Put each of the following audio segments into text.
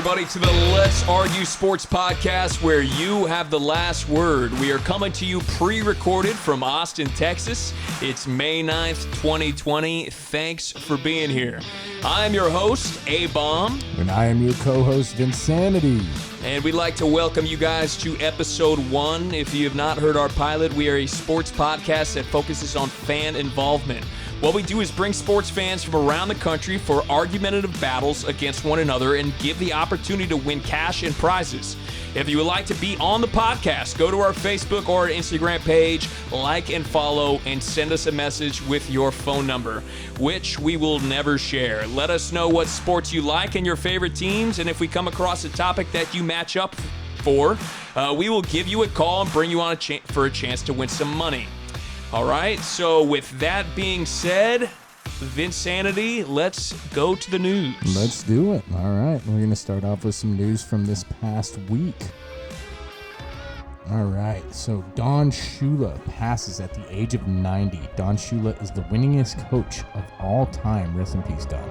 everybody, to the Let's Argue Sports podcast, where you have the last word. We are coming to you pre-recorded from Austin, Texas. It's May 9th, 2020. Thanks for being here. I'm your host, A-Bomb. And I am your co-host, Vinsanity. And we'd like to welcome you guys to episode 1. If you have not heard our pilot, we are a sports podcast that focuses on fan involvement. What we do is bring sports fans from around the country for argumentative battles against one another and give the opportunity to win cash and prizes. If you would like to be on the podcast, go to our Facebook or our Instagram page, like and follow, and send us a message with your phone number, which we will never share. Let us know what sports you like and your favorite teams, and if we come across a topic that you match up for, we will give you a call and bring you on for a chance to win some money. All right, so with that being said, Vinsanity, let's go to the news. Let's do it. All right, we're going to start off with some news from this past week. All right, so Don Shula passes at the age of 90. Don Shula is the winningest coach of all time. Rest in peace, Don.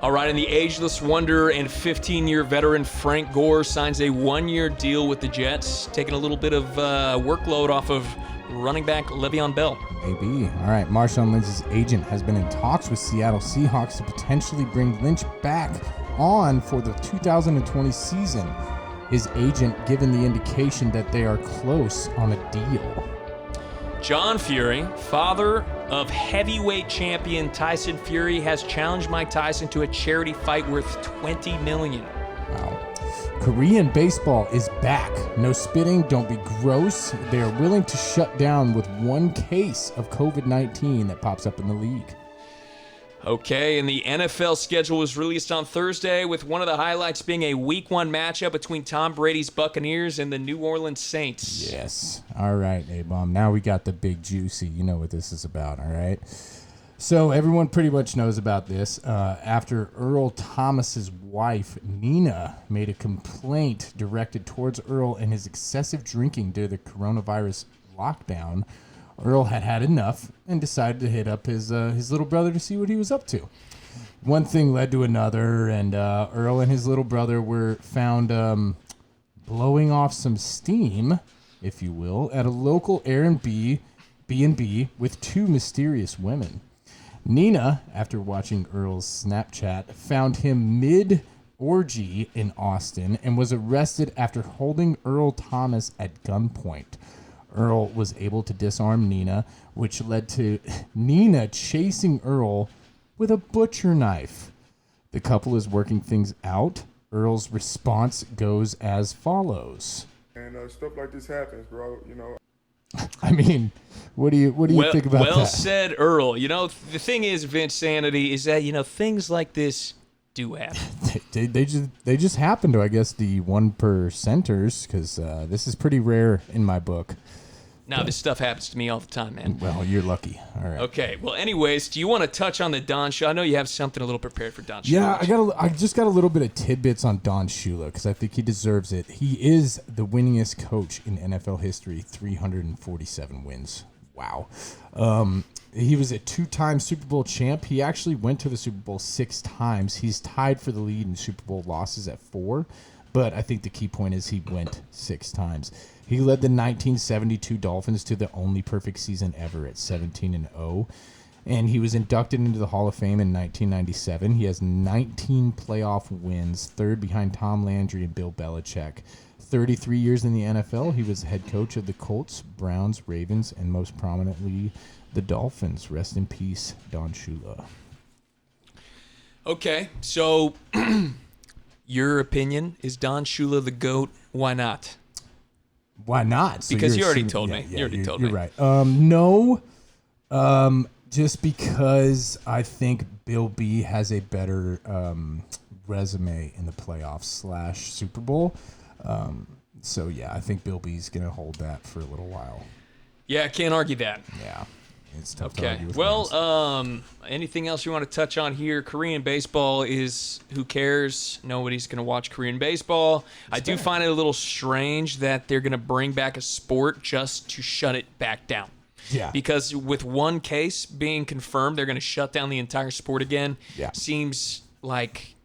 All right, and the ageless wonder and 15-year veteran Frank Gore signs a 1-year deal with the Jets, taking a little bit of workload off of running back Le'Veon Bell. Maybe. All right, Marshawn Lynch's agent has been in talks with Seattle Seahawks to potentially bring Lynch back on for the 2020 season. His agent given the indication that they are close on a deal. John Fury, father of heavyweight champion Tyson Fury, has challenged Mike Tyson to a charity fight worth $20 million. Wow. Korean baseball is back. No spitting, don't be gross. They are willing to shut down with one case of COVID-19 that pops up in the league. Okay, and the NFL schedule was released on Thursday, with one of the highlights being a Week 1 matchup between Tom Brady's Buccaneers and the New Orleans Saints. Yes. All right, A-Bomb. Now we got the big juicy. You know what this is about, all right? So everyone pretty much knows about this. After Earl Thomas's wife, Nina, made a complaint directed towards Earl and his excessive drinking during the coronavirus lockdown, Earl had had enough and decided to hit up his little brother to see what he was up to. One thing led to another, and Earl and his little brother were found blowing off some steam, if you will, at a local B&B with two mysterious women. Nina, after watching Earl's Snapchat, found him mid-orgy in Austin and was arrested after holding Earl Thomas at gunpoint. Earl was able to disarm Nina, which led to Nina chasing Earl with a butcher knife. The couple is working things out. Earl's response goes as follows. And stuff like this happens, bro, you know. I mean, what do you think about that? Well said, Earl. You know, the thing is, Vinsanity, is that, you know, things like this do happen. they just happen to, I guess, the 1%ers, because this is pretty rare in my book. Now, this stuff happens to me all the time, man. Well, you're lucky. All right. Okay. Well, anyways, do you want to touch on the Don Shula? I know you have something a little prepared for Don Shula. Yeah, I just got a little bit of tidbits on Don Shula because I think he deserves it. He is the winningest coach in NFL history, 347 wins. Wow. He was a 2-time Super Bowl champ. He actually went to the Super Bowl 6 times. He's tied for the lead in Super Bowl losses at 4, but I think the key point is he went 6 times. He led the 1972 Dolphins to the only perfect season ever at 17-0, and he was inducted into the Hall of Fame in 1997. He has 19 playoff wins, third behind Tom Landry and Bill Belichick. 33 years in the NFL, he was head coach of the Colts, Browns, Ravens, and most prominently, the Dolphins. Rest in peace, Don Shula. Okay, so your opinion, is Don Shula the GOAT? Why not? Why not? So because you already told me. You already told me. You're right. No, just because I think Bill B has a better resume in the playoffs / Super Bowl. So, yeah, I think Bill B's going to hold that for a little while. Yeah, I can't argue that. Yeah. It's tough to Okay. argue with Well, anything else you want to touch on here? Korean baseball is, who cares? Nobody's going to watch Korean baseball. I do find it a little strange that they're going to bring back a sport just to shut it back down. Yeah. Because with one case being confirmed, they're going to shut down the entire sport again. Yeah. Seems like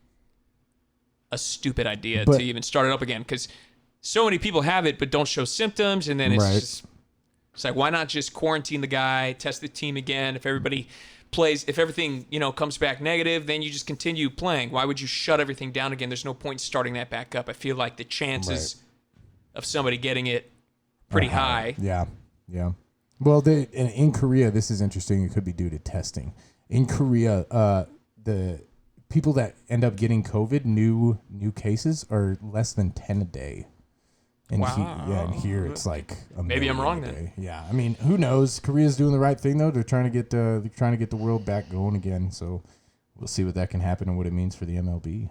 a stupid idea to even start it up again, because so many people have it but don't show symptoms, and then it's like, why not just quarantine the guy, test the team again? If everybody plays, if everything comes back negative, then you just continue playing. Why would you shut everything down again? There's no point starting that back up. I feel like the chances of somebody getting it pretty high. Yeah. Well, in Korea, this is interesting. It could be due to testing. In Korea, the people that end up getting COVID, new cases, are less than 10 a day. And and here it's like maybe I'm wrong then. Yeah, I mean, who knows? Korea's doing the right thing though. They're trying to get the world back going again. So we'll see what that can happen and what it means for the MLB.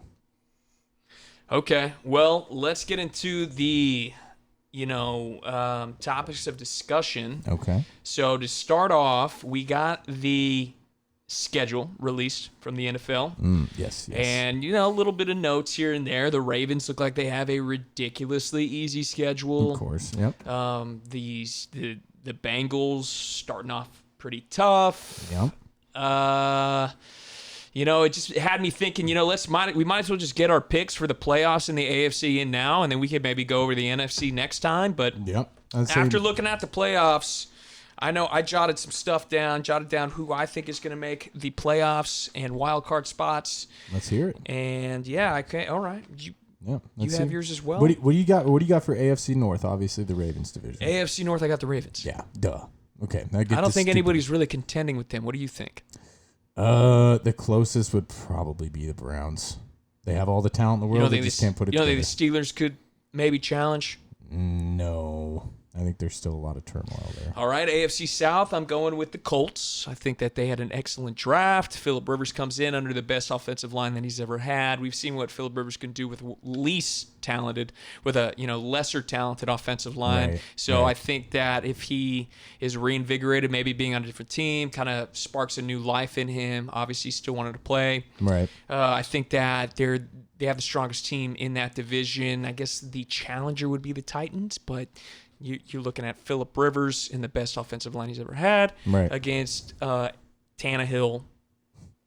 Okay, well, let's get into the topics of discussion. Okay. So to start off, we got the schedule released from the NFL. Yes. And, a little bit of notes here and there. The Ravens look like they have a ridiculously easy schedule. Of course, yep. The Bengals starting off pretty tough. Yep. It just had me thinking, we might as well just get our picks for the playoffs in the AFC in now, and then we could maybe go over the NFC next time. But after looking at the playoffs, I know I jotted some stuff down, who I think is going to make the playoffs and wild card spots. Let's hear it. And okay, all right. You have yours as well? What do you got? What do you got for AFC North? Obviously, the Ravens division. AFC North, I got the Ravens. Yeah, duh. Okay. I don't think anybody's really contending with them. What do you think? The closest would probably be the Browns. They have all the talent in the world. They just can't put it together. You don't think the Steelers could maybe challenge? No. I think there's still a lot of turmoil there. All right, AFC South, I'm going with the Colts. I think that they had an excellent draft. Phillip Rivers comes in under the best offensive line that he's ever had. We've seen what Phillip Rivers can do with a lesser talented offensive line. Right, so I think that if he is reinvigorated, maybe being on a different team, kind of sparks a new life in him. Obviously, still wanted to play. Right. I think that they have the strongest team in that division. I guess the challenger would be the Titans, but you're looking at Phillip Rivers in the best offensive line he's ever had against Tannehill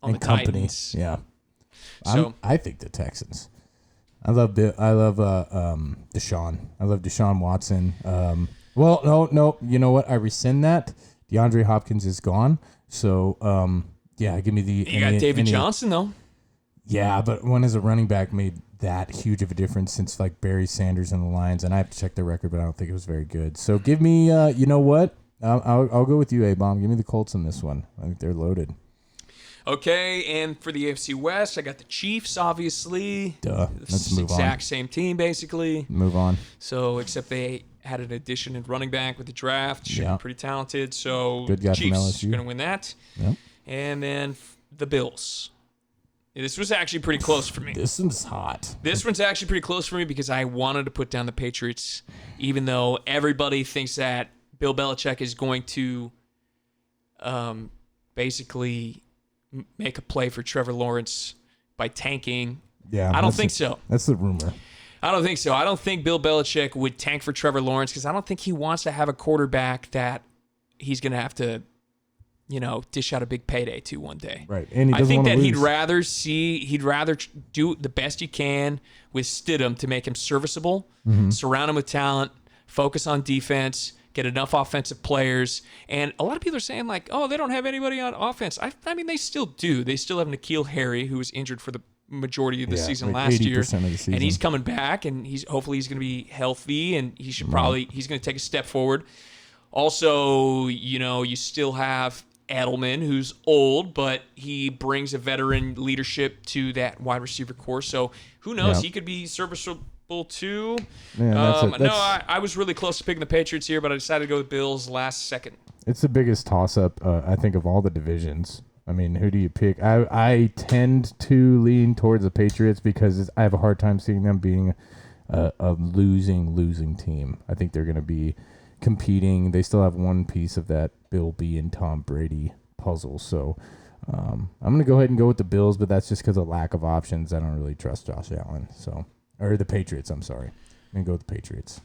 on the Titans. Yeah. So I think the Texans. I love Deshaun. I love Deshaun Watson. Well, no. You know what? I rescind that. DeAndre Hopkins is gone. So, give me the. You got David Johnson though. Yeah, but when has a running back made that huge of a difference since like Barry Sanders and the Lions? And I have to check the record, but I don't think it was very good. So give me, you know what? I'll go with you, A-Bomb. Give me the Colts in this one. I think they're loaded. Okay, and for the AFC West, I got the Chiefs, obviously. Duh. Let's move on. Exact same team, basically. Move on. So, except they had an addition in running back with the draft. Should be pretty talented. So, good guy Chiefs from LSU. going to win that. Yep. And then the Bills. This was actually pretty close for me. This one's hot. This one's actually pretty close for me because I wanted to put down the Patriots, even though everybody thinks that Bill Belichick is going to basically make a play for Trevor Lawrence by tanking. Yeah, I don't think so. That's the rumor. I don't think so. I don't think Bill Belichick would tank for Trevor Lawrence because I don't think he wants to have a quarterback that he's going to have to dish out a big payday to one day. Right. And he I think that lose. he'd rather do the best he can with Stidham to make him serviceable, surround him with talent, focus on defense, get enough offensive players. And a lot of people are saying like, oh, they don't have anybody on offense. I mean, they still do. They still have N'Keal Harry, who was injured for the majority of the season like last year. Of the season. And he's coming back, and hopefully he's going to be healthy, and he's going to take a step forward. Also, you still have Edelman, who's old, but he brings a veteran leadership to that wide receiver core. So who knows? He could be serviceable too. Yeah, I was really close to picking the Patriots here, but I decided to go with Bills last second. It's the biggest toss-up, I think, of all the divisions. I mean, who do you pick? I tend to lean towards the Patriots because I have a hard time seeing them being a losing team. I think they're going to be competing. They still have one piece of that Bill B and Tom Brady puzzle. So I'm going to go ahead and go with the Bills, but that's just because of lack of options. I don't really trust Josh Allen. Or the Patriots, I'm sorry. I'm going to go with the Patriots.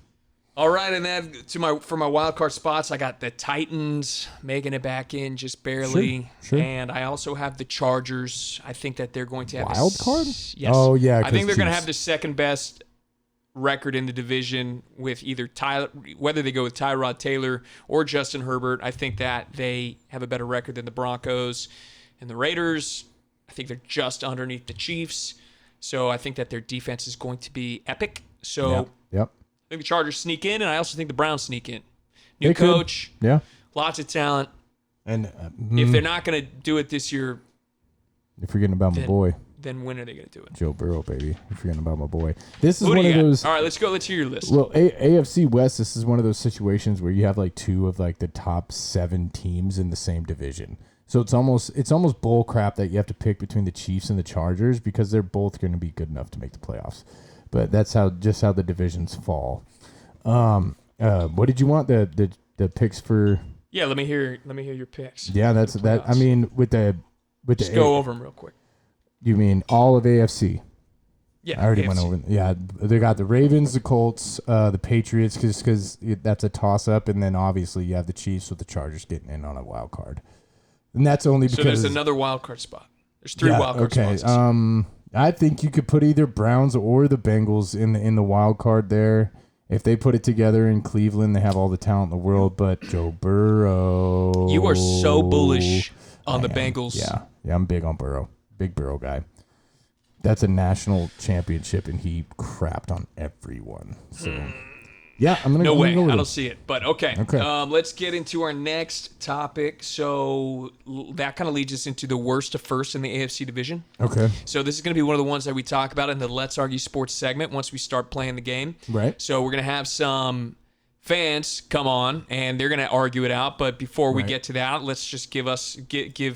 All right, and then for my wild card spots, I got the Titans making it back in just barely, Sure. and I also have the Chargers. I think that they're going to have Wild card? Yes. Oh, yeah, I think 'cause they're going to Chiefs. have the second best record in the division with either whether they go with Tyrod Taylor or Justin Herbert. I think that they have a better record than the Broncos and the Raiders. I think they're just underneath the Chiefs, so I think that their defense is going to be epic. So. Yep. I think the Chargers sneak in, and I also think the Browns sneak in. New They could. coach, Yeah. lots of talent. And If they're not going to do it this year, you're forgetting about my boy, then when are they going to do it? Joe Burrow, baby. You're forgetting about my boy. This is Who do one you of got? those. All right, let's go. Let's hear your list. Well, AFC West, this is one of those situations where you have like two of like the top 7 teams in the same division. So it's almost bull crap that you have to pick between the Chiefs and the Chargers because they're both going to be good enough to make the playoffs. But that's how the divisions fall. What did you want the picks for? Yeah, let me hear your picks. Yeah, that's that. I mean, with the Just go over them real quick. You mean all of AFC? Yeah, I already AFC. went over. Yeah, they got the Ravens, the Colts, the Patriots, because that's a toss up, and then obviously you have the Chiefs with the Chargers getting in on a wild card, and that's only because So there's another wild card spot. There's 3 wild card spots. I think you could put either Browns or the Bengals in the wild card there. If they put it together in Cleveland, they have all the talent in the world. But Joe Burrow, You are so bullish on the I am. Bengals. Yeah, I'm big on Burrow. Big Burrow guy. That's a national championship, and he crapped on everyone. So, yeah, I'm gonna. No I'm way. gonna go with I him. don't see it. But okay. Okay. Let's get into our next topic. So that kind of leads us into the worst to first in the AFC division. Okay. So this is going to be one of the ones that we talk about in the Let's Argue Sports segment once we start playing the game. Right. So we're going to have some fans come on, and they're going to argue it out. But before we Right. get to that, let's just give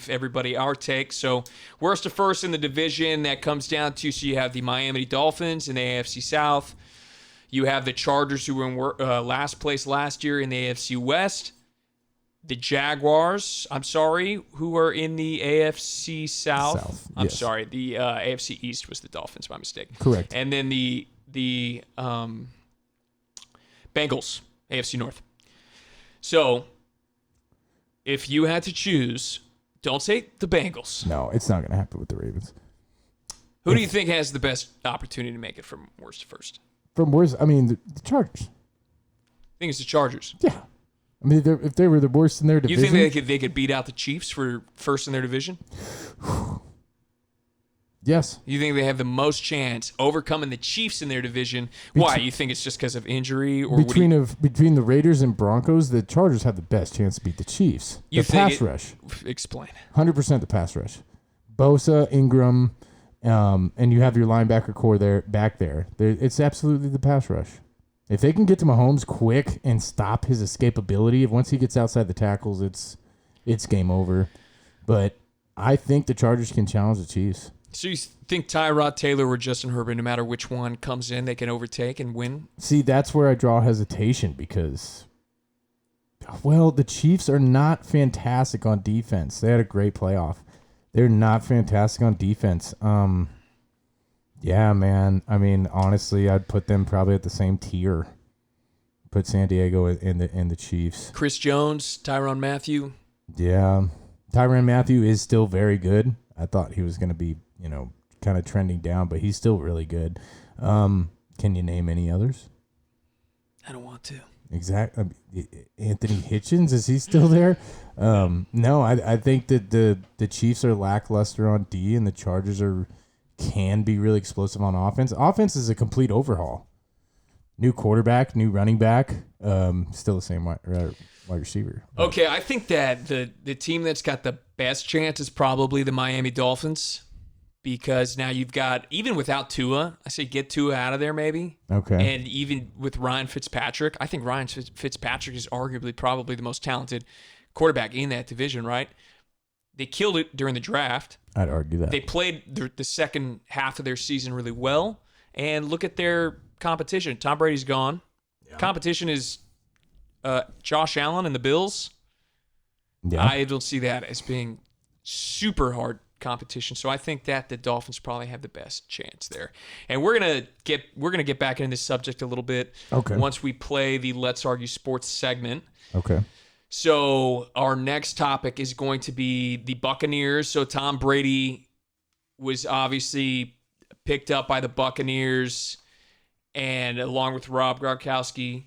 everybody our take. So worst to first in the division, that comes down to, so you have the Miami Dolphins in the AFC South. You have the Chargers, who were in last place last year in the AFC West. The Jaguars, who are in the AFC South. I'm yes. sorry, the AFC East was the Dolphins, my mistake. Correct. And then the Bengals, AFC North. So, if you had to choose, don't say the Bengals. No, it's not gonna happen with the Ravens. Who do you think has the best opportunity to make it from worst to first? From worst, I mean the Chargers. I think it's the Chargers. Yeah. I mean, if they were the worst in their You division, think they could beat out the Chiefs for first in their division? yes. You think they have the most chance overcoming the Chiefs in their division? Why? You think it's just because of injury, or Between the Raiders and Broncos, the Chargers have the best chance to beat the Chiefs. You The think pass rush, Explain. 100% the pass rush. Bosa, Ingram, and you have your linebacker core back there. It's absolutely the pass rush. If they can get to Mahomes quick and stop his escapability, if once he gets outside the tackles, it's game over. But I think the Chargers can challenge the Chiefs. So you think Tyrod Taylor or Justin Herbert, no matter which one comes in, they can overtake and win? See, that's where I draw hesitation because, well, the Chiefs are not fantastic on defense. They had a great playoff. They're not fantastic on defense. Yeah, man. I mean, honestly, I'd put them probably at the same tier. Put San Diego in the Chiefs. Chris Jones, Tyrann Mathieu. Yeah. Tyrann Mathieu is still very good. I thought he was going to be, kind of trending down, but he's still really good. Can you name any others? I don't want to. Exactly. Anthony Hitchens, is he still there? No, I think that the Chiefs are lackluster on D, and the Chargers can be really explosive on offense. Offense is a complete overhaul. New quarterback, new running back, still the same wide receiver. Okay, I think that the team that's got the best chance is probably the Miami Dolphins, because now you've got, even without Tua, I say get Tua out of there maybe. Okay. And even with Ryan Fitzpatrick, I think Ryan Fitzpatrick is arguably probably the most talented quarterback in that division, right? They killed it during the draft. I'd argue that. They played the second half of their season really well. And look at their competition. Tom Brady's gone. Yeah. Competition is Josh Allen and the Bills. Yeah. I don't see that as being super hard competition. So I think that the Dolphins probably have the best chance there. And we're gonna get back into this subject a little bit once we play the Let's Argue Sports segment. Okay. So our next topic is going to be the Buccaneers. So Tom Brady was obviously picked up by the Buccaneers, and along with Rob Gronkowski.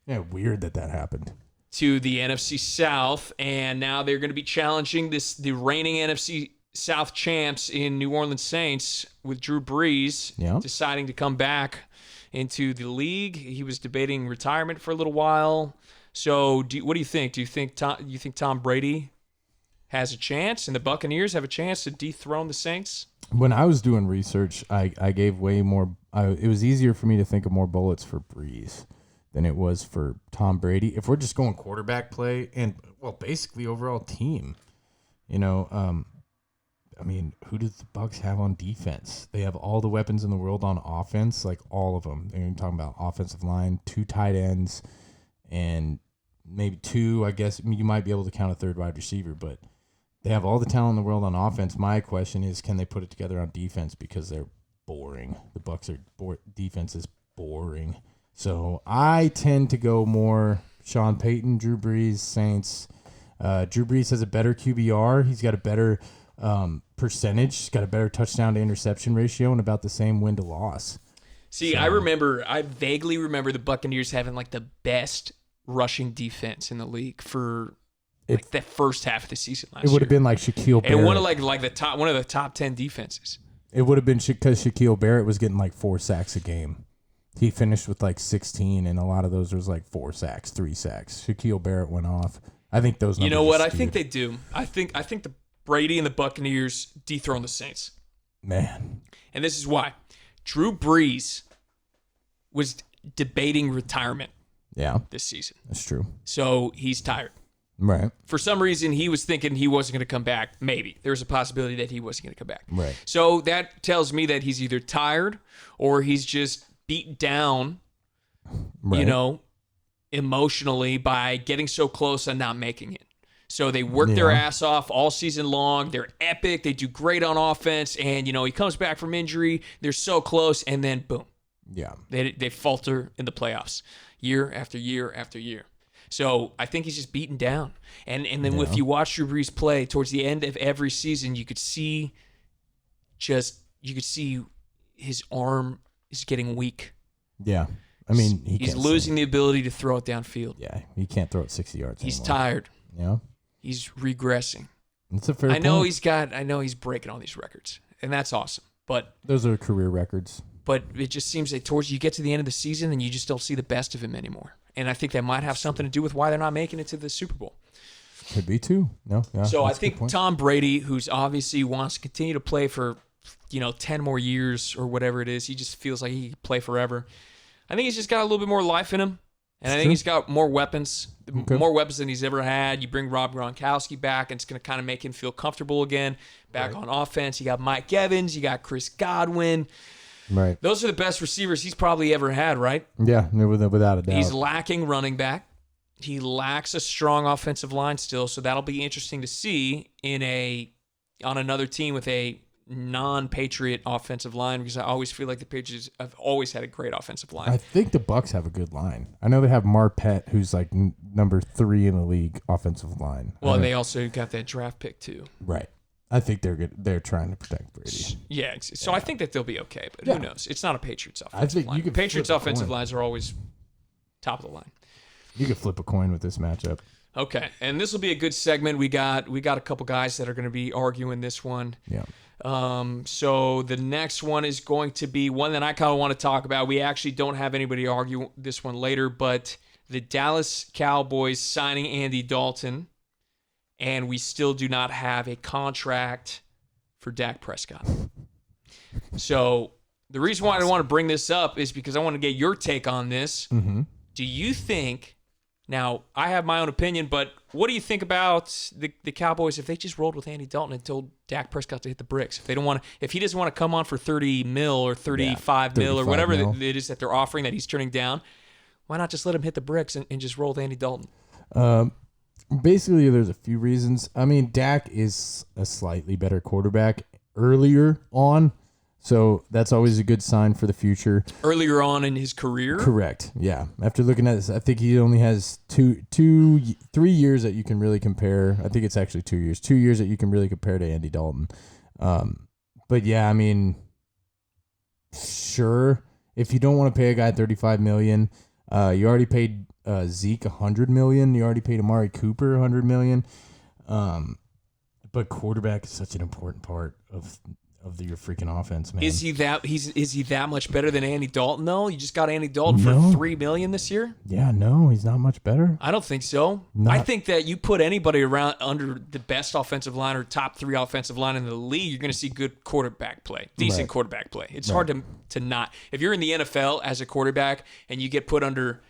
Yeah, weird that happened. To the NFC South, and now they're going to be challenging the reigning NFC South champs in New Orleans Saints with Drew Brees deciding to come back into the league. He was debating retirement for a little while. So, what do you think? Do you think Tom Brady has a chance, and the Buccaneers have a chance to dethrone the Saints? When I was doing research, I gave way more. It was easier for me to think of more bullets for Brees than it was for Tom Brady. If we're just going quarterback play and, well, basically overall team, I mean, who does the Bucs have on defense? They have all the weapons in the world on offense, like all of them. They're talking about offensive line, 2 tight ends, and maybe 2, I guess. You might be able to count a third wide receiver, but they have all the talent in the world on offense. My question is, can they put it together on defense? Because they're boring. The Bucs defense is boring. So I tend to go more Sean Payton, Drew Brees, Saints. Drew Brees has a better QBR. He's got a better percentage. He's got a better touchdown to interception ratio and about the same win to loss. See, so, I vaguely remember the Buccaneers having like the best rushing defense in the league for like the first half of the season last year. It would have been like Shaquille Barrett. And one of the top 10 defenses. It would have been because Shaquille Barrett was getting like 4 sacks a game. He finished with like 16, and a lot of those was like 4 sacks, 3 sacks. Shaquille Barrett went off. I think those numbers. You know what? I think they do. I think the Brady and the Buccaneers dethrone the Saints. Man. And this is why. Drew Brees was debating retirement. Yeah. This season. That's true. So he's tired. Right. For some reason, he was thinking he wasn't going to come back. Maybe. There was a possibility that he wasn't going to come back. Right. So that tells me that he's either tired or he's just beat down, emotionally by getting so close and not making it. So they work their ass off all season long. They're epic. They do great on offense. And, he comes back from injury. They're so close. And then, boom. Yeah. They falter in the playoffs year after year after year. So I think he's just beaten down. And then if you watch Drew Brees play towards the end of every season, you could see his arm is getting weak. Yeah. I mean, he's losing the ability to throw it downfield. Yeah. He can't throw it 60 yards He's anymore. tired. Yeah. He's regressing. It's a fair point. I know he's breaking all these records, and that's awesome. But those are career records. But it just seems like towards you get to the end of the season and you just don't see the best of him anymore. And I think that might have something to do with why they're not making it to the Super Bowl. Could be too. No. Yeah. So I think Tom Brady, who's obviously wants to continue to play for, 10 more years or whatever it is, he just feels like he can play forever. I think he's just got a little bit more life in him. And I think he's got more weapons, more weapons than he's ever had. You bring Rob Gronkowski back, and it's going to kind of make him feel comfortable again, back on offense. You got Mike Evans, you got Chris Godwin. Right. Those are the best receivers he's probably ever had, right? Yeah, without a doubt. He's lacking running back. He lacks a strong offensive line still, so that'll be interesting to see on another team with a non-Patriot offensive line, because I always feel like the Patriots have always had a great offensive line. I think the Bucs have a good line. I know they have Marpet, who's like number 3 in the league offensive line. Well, and they also got that draft pick too. Right. I think they're good. They're trying to protect Brady. Yeah. So I think that they'll be okay, but who knows? It's not a Patriots offensive line. You could Patriots offensive lines are always top of the line. You could flip a coin with this matchup. Okay, and this will be a good segment. We got a couple guys that are going to be arguing this one. Yeah. So the next one is going to be one that I kind of want to talk about. We actually don't have anybody argue this one later, but the Dallas Cowboys signing Andy Dalton, and we still do not have a contract for Dak Prescott. So the reason why I want to bring this up is because I want to get your take on this. Mm-hmm. Do you think... Now, I have my own opinion, but what do you think about the Cowboys if they just rolled with Andy Dalton and told Dak Prescott to hit the bricks? If he doesn't want to come on for $30 million or $35 million or whatever it is that they're offering that he's turning down, why not just let him hit the bricks and just roll with Andy Dalton? Basically, there's a few reasons. I mean, Dak is a slightly better quarterback earlier on, so that's always a good sign for the future. Earlier on in his career? Correct. Yeah. After looking at this, I think he only has 3 years that you can really compare. I think it's actually 2 years. 2 years that you can really compare to Andy Dalton. But yeah, I mean, sure. If you don't want to pay a guy $35 million, you already paid Zeke $100 million. You already paid Amari Cooper $100 million. But quarterback is such an important part of your freaking offense, man. Is he that much better than Andy Dalton though? You just got Andy Dalton for $3 million this year? Yeah, no, he's not much better. I don't think so. I think that you put anybody around under the best offensive line or top 3 offensive line in the league, you're going to see good quarterback play, decent quarterback play. It's hard to not. If you're in the NFL as a quarterback and you get put under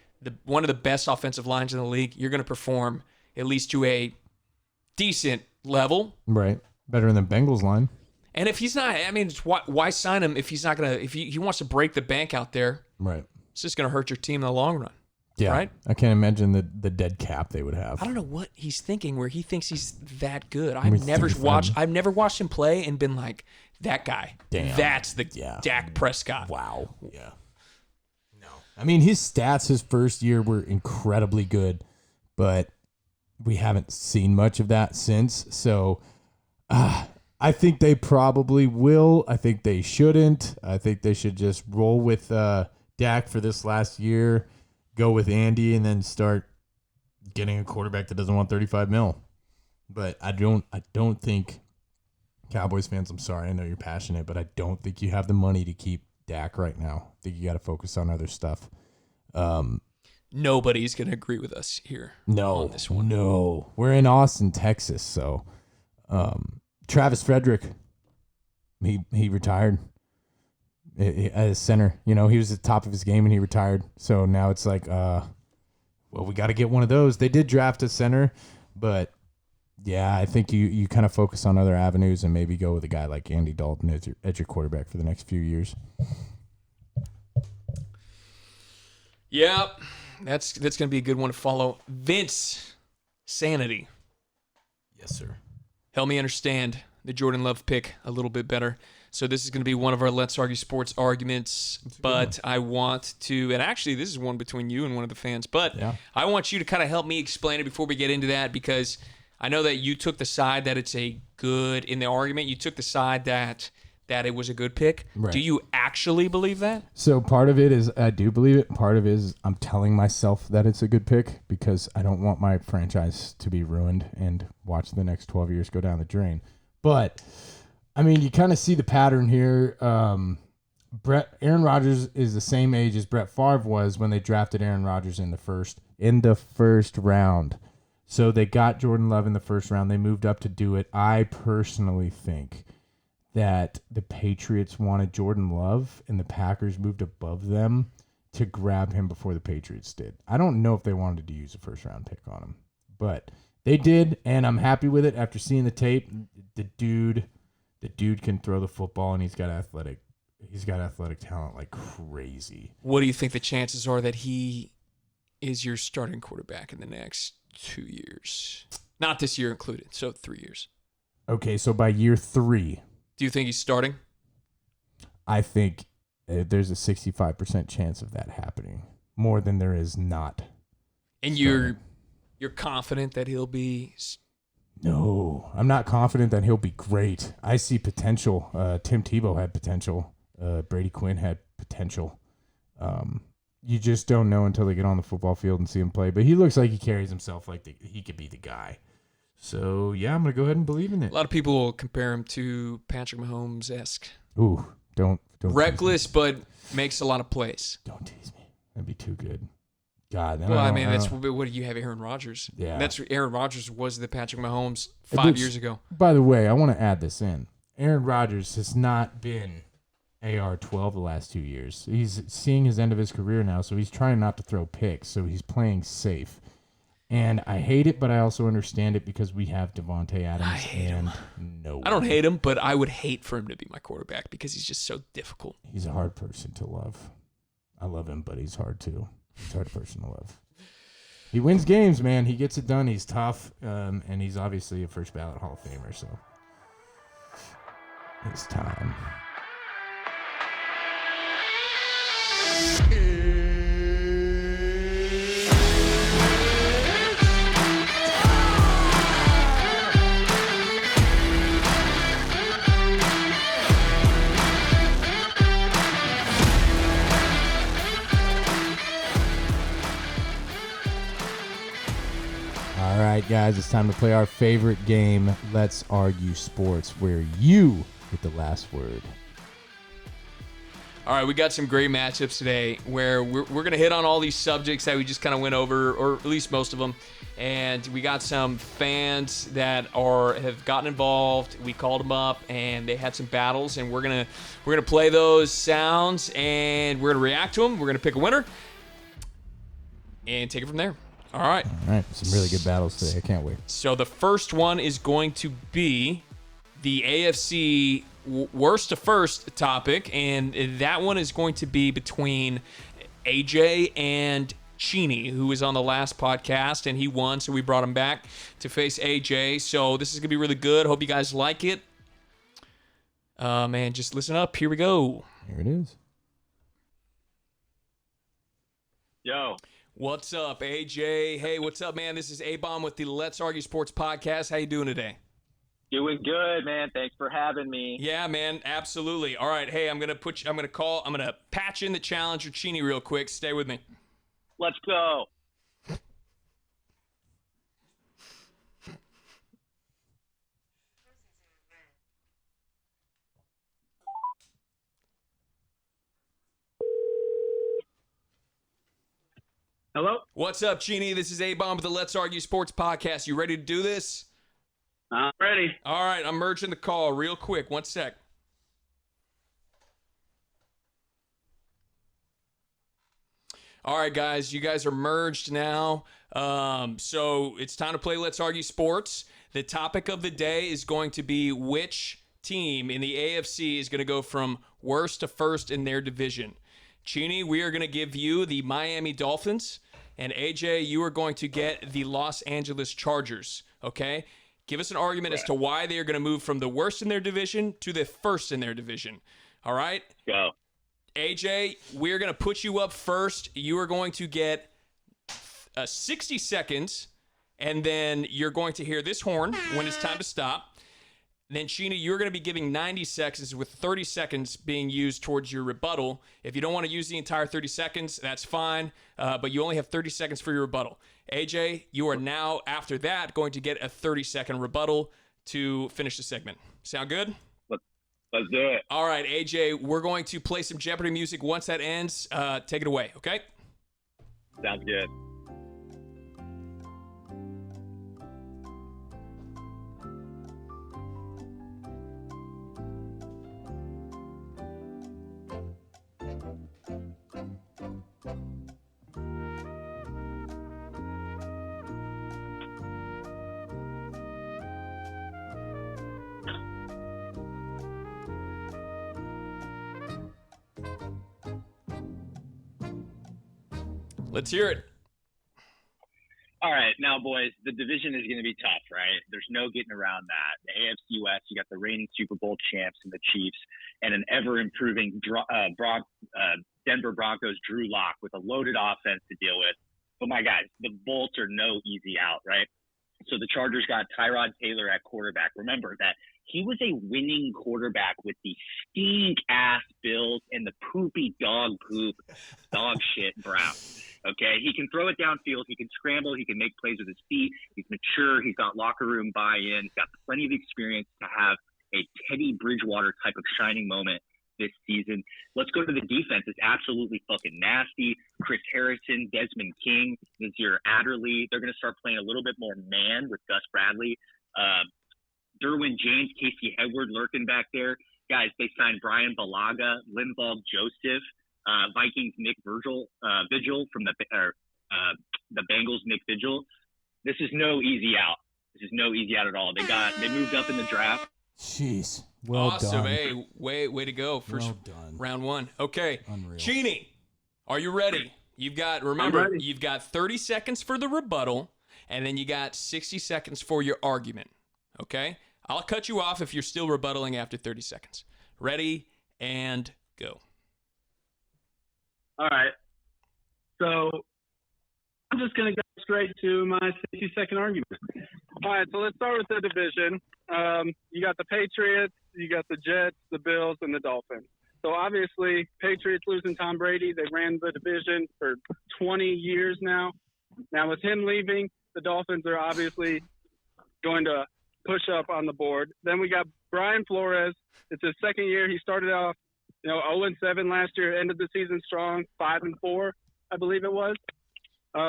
one of the best offensive lines in the league, you're going to perform at least to a decent level. Right. Better than Bengals line. And if he's not, I mean, why sign him if he's not going to, if he wants to break the bank out there, right? It's just going to hurt your team in the long run. Yeah. Right? I can't imagine the dead cap they would have. I don't know what he's thinking where he thinks he's that good. I've never watched him play and been like, that guy. Damn. That's the Dak Prescott. Wow. Yeah. No. I mean, his stats his first year were incredibly good, but we haven't seen much of that since. So, I think they probably will. I think they shouldn't. I think they should just roll with Dak for this last year, go with Andy, and then start getting a quarterback that doesn't want $35 million. But I don't think Cowboys fans, I'm sorry, I know you're passionate, but I don't think you have the money to keep Dak right now. I think you got to focus on other stuff. Nobody's going to agree with us here. No, on this one. No. We're in Austin, Texas, so Travis Frederick, he retired as center. You know, he was at the top of his game and he retired. So now it's like, well, we got to get one of those. They did draft a center, but yeah, I think you kind of focus on other avenues and maybe go with a guy like Andy Dalton as your quarterback for the next few years. Yeah, that's going to be a good one to follow. Vince, sanity. Yes, sir. Help me understand the Jordan Love pick a little bit better. So this is going to be one of our Let's Argue Sports arguments, but I want to, and actually this is one between you and one of the fans, but I want you to kind of help me explain it before we get into that, because I know that you took the side that it's a good, in the argument, you took the side that it was a good pick. Right. Do you actually believe that? So part of it is I do believe it. Part of it is I'm telling myself that it's a good pick because I don't want my franchise to be ruined and watch the next 12 years go down the drain. But, I mean, you kind of see the pattern here. Aaron Rodgers is the same age as Brett Favre was when they drafted Aaron Rodgers in the first round. So they got Jordan Love in the first round. They moved up to do it. I personally think that the Patriots wanted Jordan Love and the Packers moved above them to grab him before the Patriots did. I don't know if they wanted to use a first-round pick on him, but they did, and I'm happy with it after seeing the tape. The dude can throw the football, and he's got athletic talent like crazy. What do you think the chances are that he is your starting quarterback in the next 2 years? Not this year included, so 3 years. Okay, so by year 3. Do you think he's starting? I think there's a 65% chance of that happening, more than there is not. And you're confident that he'll be? No, I'm not confident that he'll be great. I see potential. Tim Tebow had potential. Brady Quinn had potential. You just don't know until they get on the football field and see him play. But he looks like he carries himself like he could be the guy. So, yeah, I'm going to go ahead and believe in it. A lot of people will compare him to Patrick Mahomes-esque. Ooh, don't. Reckless, but makes a lot of plays. Don't tease me. That'd be too good. God. Well, I mean, that's what do you have, Aaron Rodgers? Yeah. Aaron Rodgers was the Patrick Mahomes 5 years ago. By the way, I want to add this in. Aaron Rodgers has not been AR-12 the last 2 years. He's seeing his end of his career now, so he's trying not to throw picks, so he's playing safe. And I hate it, but I also understand it because we have Devontae Adams. I hate him. No, I don't hate him, but I would hate for him to be my quarterback because he's just so difficult. He's a hard person to love. I love him, but he's hard too. He's a hard person to love. He wins games, man. He gets it done. He's tough, and he's obviously a first ballot Hall of Famer. So it's time. All right, guys, it's time to play our favorite game, Let's Argue Sports, where you get the last word. All right, we got some great matchups today where we're going to hit on all these subjects that we just kind of went over, or at least most of them. And we got some fans that have gotten involved. We called them up, and they had some battles, and we're gonna play those sounds, and we're gonna react to them. We're gonna pick a winner, and take it from there. All right. All right, some really good battles today. I can't wait. So the first one is going to be the AFC worst to first topic, and that one is going to be between AJ and Cheney, who was on the last podcast, and he won, so we brought him back to face AJ. So this is going to be really good. Hope you guys like it. Man, just listen up. Here we go. Here it is. Yo. What's up, AJ? Hey, what's up, man? This is A-Bomb with the Let's Argue Sports podcast. How you doing today? Doing good, man. Thanks for having me. Yeah, man, absolutely. All right, hey, I'm gonna patch in the challenger Cheney real quick. Stay with me. Let's go. Hello? What's up, Cheney? This is A-Bomb with the Let's Argue Sports podcast. You ready to do this? I'm ready. All right, I'm merging the call real quick. 1 sec. All right, guys, you guys are merged now. So it's time to play Let's Argue Sports. The topic of the day is going to be which team in the AFC is going to go from worst to first in their division. Cheney, we are going to give you the Miami Dolphins, and AJ, you are going to get the Los Angeles Chargers, okay? Give us an argument as to why they are going to move from the worst in their division to the first in their division, all right? Go. AJ, we're going to put you up first. You are going to get 60 seconds, and then you're going to hear this horn when it's time to stop. Then, Cheney, you're going to be giving 90 seconds with 30 seconds being used towards your rebuttal. If you don't want to use the entire 30 seconds, that's fine, but you only have 30 seconds for your rebuttal. AJ, you are now, after that, going to get a 30-second rebuttal to finish the segment. Sound good? Let's do it. All right, AJ, we're going to play some Jeopardy music. Once that ends, take it away, okay? Sounds good. Let's hear it. All right, now, boys, the division is going to be tough, right? There's no getting around that. The AFC West, you got the reigning Super Bowl champs and the Chiefs, and an ever-improving Denver Broncos Drew Lock with a loaded offense to deal with. But, my guys, the Bolts are no easy out, right? So the Chargers got Tyrod Taylor at quarterback. Remember that he was a winning quarterback with the stink-ass Bills and the poopy dog shit Browns. Okay, he can throw it downfield. He can scramble. He can make plays with his feet. He's mature. He's got locker room buy-in. He's got plenty of experience to have a Teddy Bridgewater type of shining moment this season. Let's go to the defense. It's absolutely fucking nasty. Chris Harrison, Desmond King, Nazir Adderley. They're going to start playing a little bit more man with Gus Bradley. Derwin James, Casey Hayward lurking back there. Guys, they signed Brian Balaga, Linval Joseph, Vikings Nick Vigil from the Bengals Nick Vigil. This is no easy out. This is no easy out at all. They moved up in the draft. Jeez. Well awesome. done. Hey, way to go. First well done. round one. Okay. Unreal. Cheney, are you ready? Remember, you've got 30 seconds for the rebuttal, and then you got 60 seconds for your argument. Okay? I'll cut you off if you're still rebuttaling after 30 seconds. Ready and go. All right. So I'm just going to go straight to my 60-second argument. All right, so let's start with the division. You got the Patriots, you got the Jets, the Bills, and the Dolphins. So obviously, Patriots losing Tom Brady, they ran the division for 20 years now. Now with him leaving, the Dolphins are obviously going to push up on the board. Then we got Brian Flores. It's his second year. He started off, 0-7 last year, ended the season strong, 5-4, I believe it was.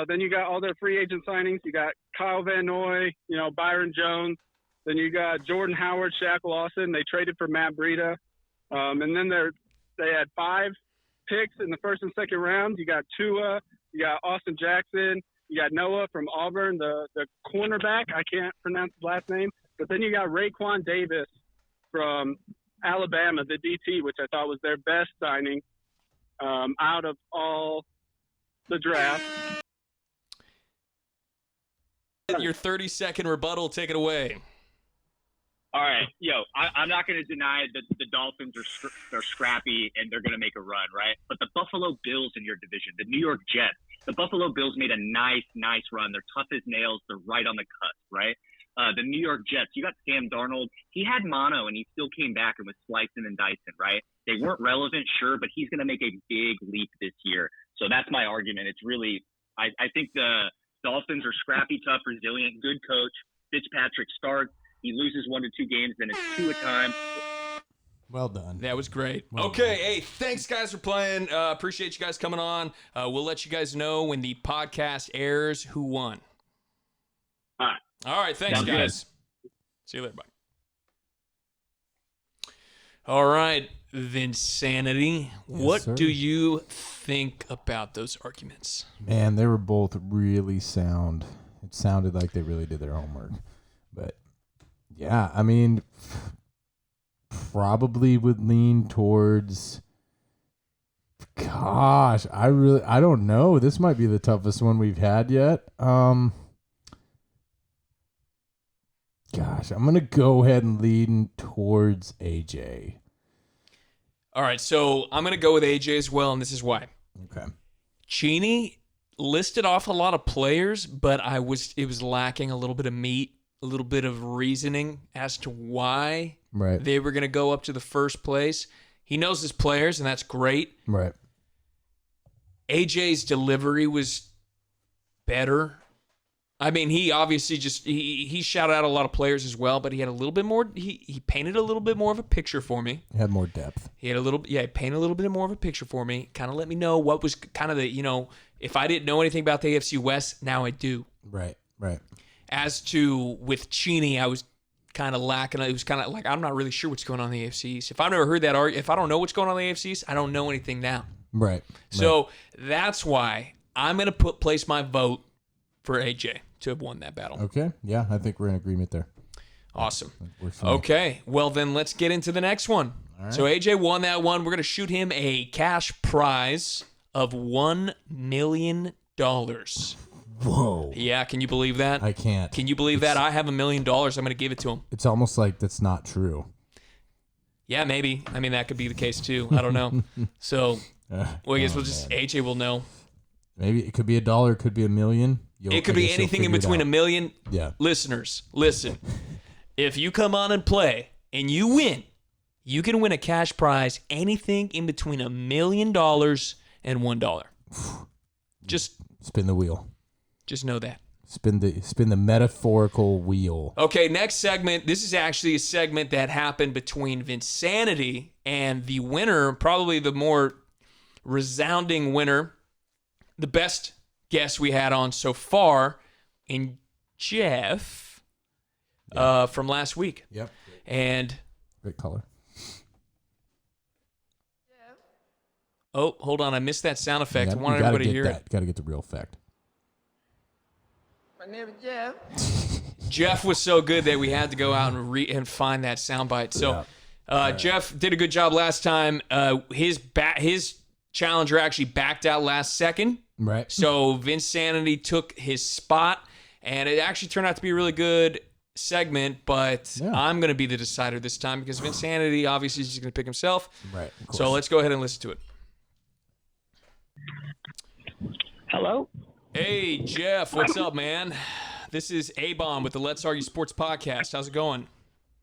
Then you got all their free agent signings. You got Kyle Van Noy, Byron Jones. Then you got Jordan Howard, Shaq Lawson. They traded for Matt Breida. And then they had 5 picks in the first and second round. You got Tua, you got Austin Jackson, you got Noah from Auburn, the cornerback. I can't pronounce his last name. But then you got Raekwon Davis from Alabama, the DT, which I thought was their best signing out of all the draft. Your 30-second rebuttal, take it away. All right, I'm not going to deny that the Dolphins are scrappy and they're going to make a run, right? But the Buffalo Bills in your division, the New York Jets, the Buffalo Bills made a nice run. They're tough as nails. They're right on the cusp, right? The New York Jets, you got Sam Darnold. He had mono and he still came back and was slicing and dicing, right? They weren't relevant, sure, but he's going to make a big leap this year. So that's my argument. It's really, I think the Dolphins are scrappy, tough, resilient, good coach. Fitzpatrick starts. He loses 1 to 2 games, then it's 2 a time. Well done. That was great. Well okay, done. hey, thanks guys for playing. Appreciate you guys coming on. We'll let you guys know when the podcast airs who won. All right, thanks Sounds guys. See you later, bye. All right, Vinsanity, what sir. do you think about those arguments? Man, they were both really sound. It sounded like they really did their homework. But, yeah, I mean, probably would lean towards, gosh, I don't know. This might be the toughest one we've had yet. Gosh, I'm going to go ahead and lean towards AJ. All right, so I'm going to go with AJ as well, and this is why. Okay. Cheney listed off a lot of players, but it was lacking a little bit of meat, a little bit of reasoning as to why they were going to go up to the first place. He knows his players, and that's great. Right. AJ's delivery was better. I mean, he obviously he shouted out a lot of players as well, but he had a little bit more. He painted a little bit more of a picture for me. He had more depth. He painted a little bit more of a picture for me. Kind of let me know what was kind of the, if I didn't know anything about the AFC West, now I do. Right. As to with Cheney, I was kind of lacking. It was kind of like, I'm not really sure what's going on in the AFC East. If I've never heard that argument, if I don't know what's going on in the AFC East, I don't know anything now. Right. So that's why I'm going to place my vote for AJ to have won that battle. Okay. Yeah, I think we're in agreement there. Awesome. Okay. Well, then let's get into the next one. All right. So AJ won that one. We're going to shoot him a cash prize of $1 million. Whoa. Yeah, can you believe that? I can't. Can you believe that? I have $1 million. I'm going to give it to him. It's almost like that's not true. Yeah, maybe. I mean, that could be the case too. I don't know. So, I guess AJ will know. Maybe it could be $1, it could be $1 million. It could be anything in between $1 million. Yeah. Listeners, listen. If you come on and play and you win, you can win a cash prize anything in between $1 million and $1. Just spin the wheel. Just know that. Spin the metaphorical wheel. Okay, next segment. This is actually a segment that happened between Vinsanity and the winner, probably the more resounding winner, the best guest we had on so far, in Jeff from last week. Yep. And great color. Oh, hold on. I missed that sound effect. I want everybody to hear it. Got to get the real effect. My name is Jeff. Jeff was so good that we had to go out and find that soundbite. So Jeff did a good job last time. His challenger actually backed out last second. Right. So Vinsanity took his spot, and it actually turned out to be a really good segment, but I'm going to be the decider this time because Vinsanity obviously is just going to pick himself. Right. So let's go ahead and listen to it. Hello? Hey, Jeff, what's up, man? This is A-Bomb with the Let's Argue Sports podcast. How's it going?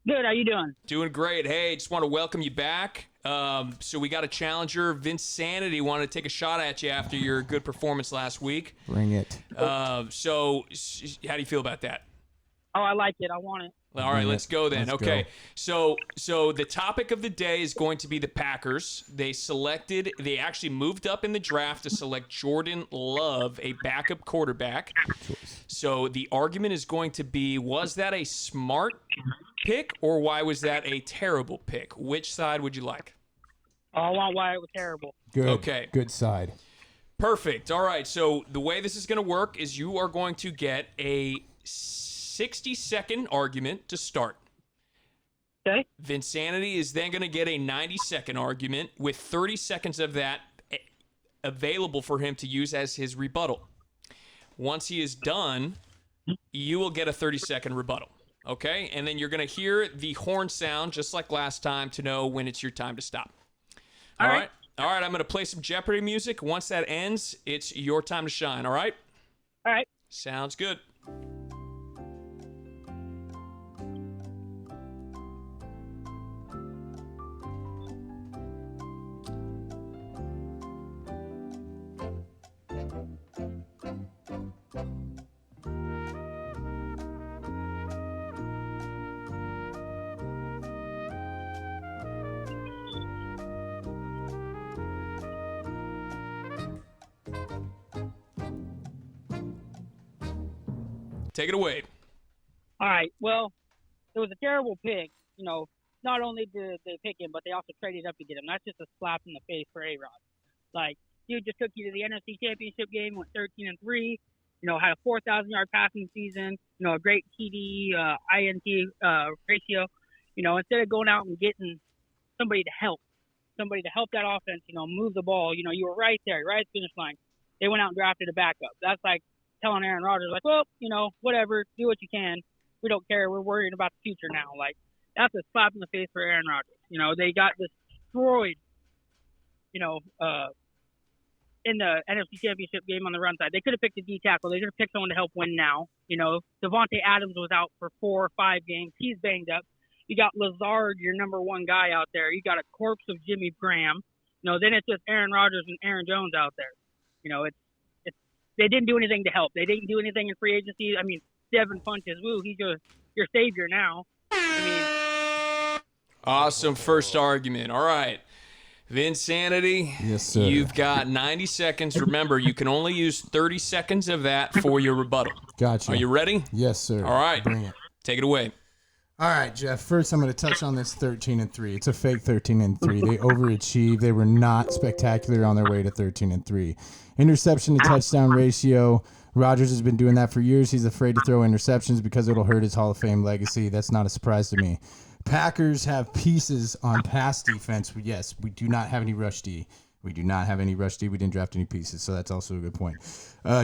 Good. How you doing? Doing great. Hey, just want to welcome you back. So we got a challenger. Vinsanity wanted to take a shot at you after your good performance last week. Bring it. So how do you feel about that? Oh, I like it. I want it. All right, let's go then. Let's Okay. go. So the topic of the day is going to be the Packers. They actually moved up in the draft to select Jordan Love, a backup quarterback. So the argument is going to be, was that a smart pick or why was that a terrible pick? Which side would you like? Oh, I want why it was terrible. Good. Okay. Good side. Perfect. All right. So the way this is going to work is you are going to get a 60-second argument to start. Okay. Vinsanity is then going to get a 90-second argument with 30 seconds of that available for him to use as his rebuttal. Once he is done, you will get a 30-second rebuttal. Okay? And then you're going to hear the horn sound just like last time to know when it's your time to stop. All right. All right. I'm going to play some Jeopardy music. Once that ends, it's your time to shine. All right? All right. Sounds good. Take it away. All right. Well, it was a terrible pick. You know, not only did they pick him, but they also traded up to get him. That's just a slap in the face for A-Rod. Like, dude just took you to the NFC Championship game, went 13-3. You know, had a 4,000-yard passing season. You know, a great TD, INT ratio. You know, instead of going out and getting somebody to help that offense. You know, move the ball. You know, you were right there, right at the finish line. They went out and drafted a backup. That's like telling Aaron Rodgers, like, well, you know, whatever, do what you can. We don't care. We're worried about the future now. Like, that's a slap in the face for Aaron Rodgers. You know, they got destroyed, you know, in the NFC Championship game on the run side. They could have picked a D tackle. They could have picked someone to help win now. You know, Devontae Adams was out for 4 or 5 games. He's banged up. You got Lazard, your number one guy out there. You got a corpse of Jimmy Graham. You know, then it's just Aaron Rodgers and Aaron Jones out there. You know, they didn't do anything to help. They didn't do anything in free agency. I mean, Devin Funches, woo, he's your savior now. I mean, awesome first argument. All right. Vinsanity, yes, sir. You've got 90 seconds. Remember, you can only use 30 seconds of that for your rebuttal. Gotcha. Are you ready? Yes, sir. All right. Bring it. Take it away. All right, Jeff. First, I'm going to touch on this 13-3. It's a fake 13-3. They overachieved. They were not spectacular on their way to 13-3. Interception to touchdown ratio. Rodgers has been doing that for years. He's afraid to throw interceptions because it'll hurt his Hall of Fame legacy. That's not a surprise to me. Packers have pieces on pass defense. Yes, we do not have any rush D. We didn't draft any pieces, so that's also a good point.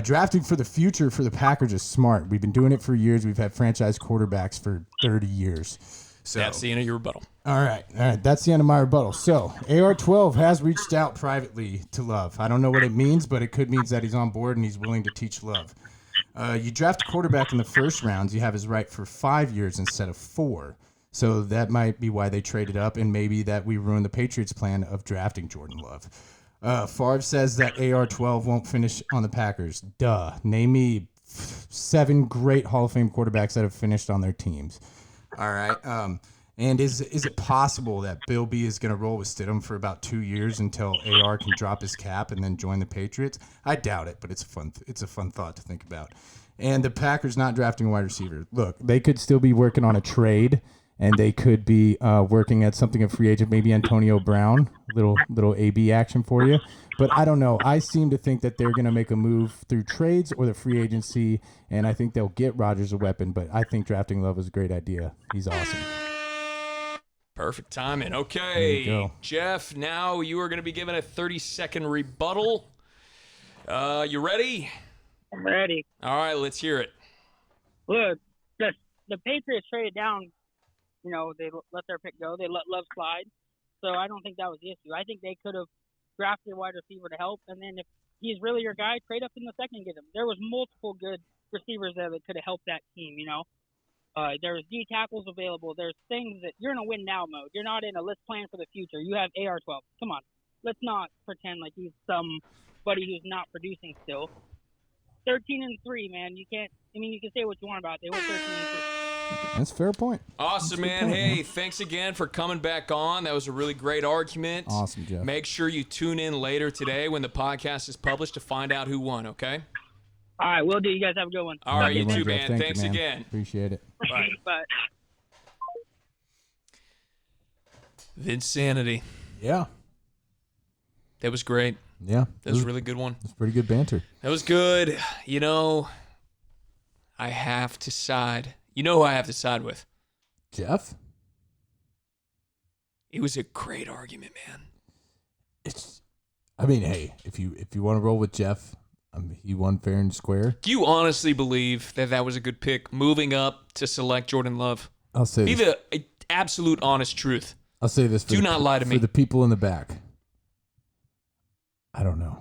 Drafting for the future for the Packers is smart. We've been doing it for years. We've had franchise quarterbacks for 30 years. So that's the end of your rebuttal. All right. That's the end of my rebuttal. So AR-12 has reached out privately to Love. I don't know what it means, but it could mean that he's on board and he's willing to teach Love. You draft a quarterback in the first rounds, you have his right for 5 years instead of 4. So that might be why they traded up, and maybe that we ruined the Patriots' plan of drafting Jordan Love. Favre says that AR-12 won't finish on the Packers. Duh. Name me 7 great Hall of Fame quarterbacks that have finished on their teams. All right. And is it possible that Bill B is going to roll with Stidham for about 2 years until AR can drop his cap and then join the Patriots? I doubt it, but it's a fun thought to think about. And the Packers not drafting a wide receiver. Look, they could still be working on a trade. And they could be working at something of free agent, maybe Antonio Brown, little AB action for you. But I don't know. I seem to think that they're going to make a move through trades or the free agency, and I think they'll get Rodgers a weapon. But I think drafting Love is a great idea. He's awesome. Perfect timing. Okay, There you go. Jeff, now you are going to be given a 30-second rebuttal. You ready? I'm ready. All right, let's hear it. Look, the Patriots traded down. You know, they let their pick go. They let Love slide. So I don't think that was the issue. I think they could have drafted a wide receiver to help, and then if he's really your guy, trade up in the second and get him. There was multiple good receivers there that could have helped that team, you know. There's D tackles available. There's things that you're in a win now mode. You're not in a let's plan for the future. You have AR-12. Come on. Let's not pretend like he's somebody who's not producing still. 13-3, man. You can't. I mean, you can say what you want about it. They went 13-3. That's a fair point. Awesome, man. Hey, thanks again for coming back on. That was a really great argument. Awesome, Jeff. Make sure you tune in later today when the podcast is published to find out who won, okay? All right, will do. You guys have a good one. All right, you Good one, too, Jeff. man. Thank Thanks you, man. again. Appreciate it. Bye. Bye. Vinsanity. Yeah. That was great. Yeah. That was a really good one. It's pretty good banter. That was good. You know, I have to side. You know who I have to side with? Jeff? It was a great argument, man. I mean, hey, if you want to roll with Jeff, he won fair and square. Do you honestly believe that that was a good pick, moving up to select Jordan Love? I'll say Be this. the absolute honest truth. I'll say this. Do not lie to me. For the people in the back, I don't know.